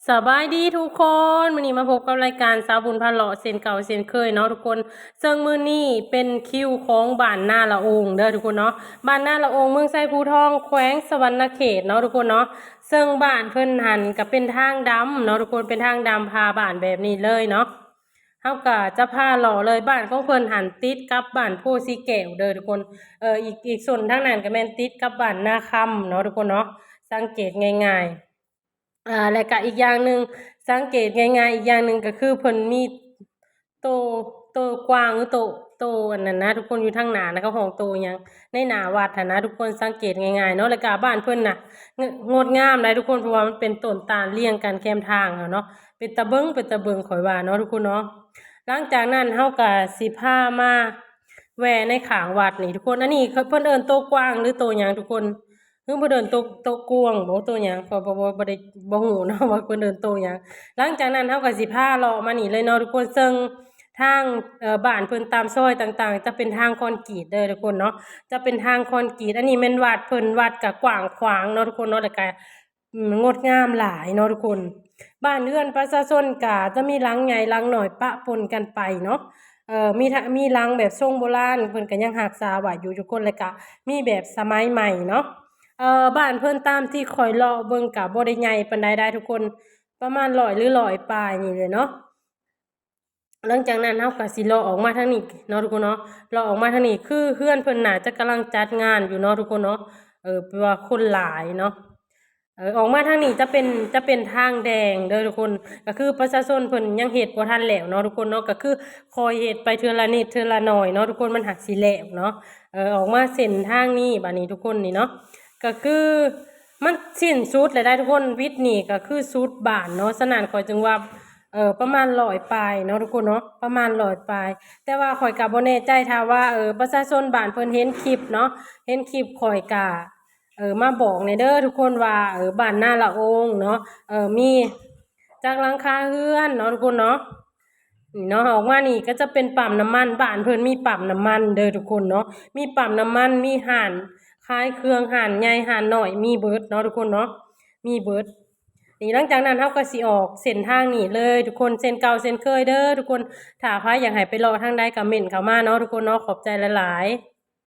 สบายดีทุกคนมื้อนี้มาพบกับรายการสาวบุญพาเลาะเส้นเก่าเส้นเคยเนาะทุกคนซึ่งมื้อนี้เป็นคิวของบ้านนาละองเด้อทุกคนเนาะบ้านนาละองเมืองไซภูทองแขวงสวรรณเขตเนาะทุกคนเนาะซึ่งบ้านเพิ่นหันก็เป็นทางดำเนาะทุกคนเป็นทางดำพาบ้านแบบนี้เลยเนาะเฮาก็จะพาหล่อเลยบ้านของเพิ่นหันติดกับบ้านโพสีแก้วเด้อทุกคนอีกส่วนทางนั้นก็แม่นติดกับบ้านนาคำเนาะทุกคนเนาะสังเกตง่ายๆและก็อีกอย่างหนึ่งสังเกตง่ายๆอีกอย่างหนึ่งก็คือเพิ่นมีโตโตกว้างหรือโตอันนั้นนะทุกคนอยู่ทางหน้านะเขาห้องโตหยังในหน้าวัดหั้นนะทุกคนสังเกตง่ายๆเนาะแล้วก็บ้านเพิ่นน่ะงดงามหลายทุกคนเพราะว่ามันเป็นต้นตาลเรียงกันแคมทางอะเนาะเป็นตาเบิ่งข่อยว่าเนาะทุกคนเนาะหลังจากนั้นเฮาก็สิพามาแวะในข้างวัดนี่ทุกคนอันนี้เพิ่นเอิ้นโตกว้างหรือโตหยังทุกคนเพิ่นบ่เอิ้นโตกวางบ่โตหยังบ่ได้บ่ฮู้เนาะว่าเพิ่นเอิ้นโตหยังหลังจากนั้นเฮาก็สิพาเลาะมานี่เลยเนาะทุกคนซึ่งทางบ้านเพิ่นตามซอยต่างๆจะเป็นทางคอนกรีตเด้อทุกคนเนาะจะเป็นทางคอนกรีตอันนี้แม่นวัดเพิ่นวัดก็กว้างขวางเนาะทุกคนเนาะแล้วก็งดงามหลายเนาะทุกคนบ้านเรือนประชาชนก็จะมีหลังใหญ่หลังน้อยปะปนกันไปเนาะมีหลังแบบทรงโบราณเพิ่นก็ยังรักษาไว้อยู่ทุกคนแล้วก็มีแบบสมัยใหม่เนาะบ้านเพิ่นตามที่ข้อยเลาะเบิ่งก็บ่ได้ใหญ่ปานใดได้ทุกคนประมาณ100หรือ100ปลายนี่เลยเนาะหลังจากนั้นเฮาก็สิเลาะออกมาทางนี้เนาะทุกคนเนาะเลาะออกมาทางนี้คือเรือนเพิ่นน่าจะกำลังจัดงานอยู่เนาะทุกคนเนาะเพราะว่าคนหลายเนาะออกมาทางนี้จะเป็นทางแดงเด้อทุกคนก็คือประชาชนเพิ่นยังเฮ็ดบ่ทันแล้วเนาะทุกคนเนาะก็คือคอยเฮ็ดไปเทื่อละนิดเทื่อละหน่อยเนาะทุกคนมันหักสิแล้วเนาะออกมาเส้นทางนี้บัดนี้ทุกคนนี่เนาะก็คือมันสิ้นสุดแล้วได้ทุกคนวิทย์นี่ก็คือสุดบ้านเนาะฉะนั้นข้อยจึงว่าประมาณ100ปลายเนาะทุกคนเนาะประมาณ100ปลายแต่ว่าข้อยก็บ่แน่ใจถ้าว่าประชาชนบ้านเพิ่นเห็นคลิปเนาะเห็นคลิปข้อยก็มาบอกในเด้อทุกคนว่าบ้านนาละองเนาะมีจากหลังคาเรือนเนาะทุกคนเนาะนี่เนาะออกมานี่ก็จะเป็นปั๊มน้ำมันบ้านเพิ่นมีปั๊มน้ำมันเด้อทุกคนเนาะมีปั๊มน้ำมันมีห้านขายเครื่องห้านใหญ่ห้านน้อยมีเบิดเนาะทุกคนเนาะมีเบิดนี่หลังจากนั้นเฮาก็สิออกเส้นทางนี้เลยทุกคนเส้นเก่าเส้นเคยเด้อทุกคนถ้าใครอยากให้ไปเลาะทางใดก็เม้นเข้ามาเนาะทุกคนเนาะขอบใจหลายๆ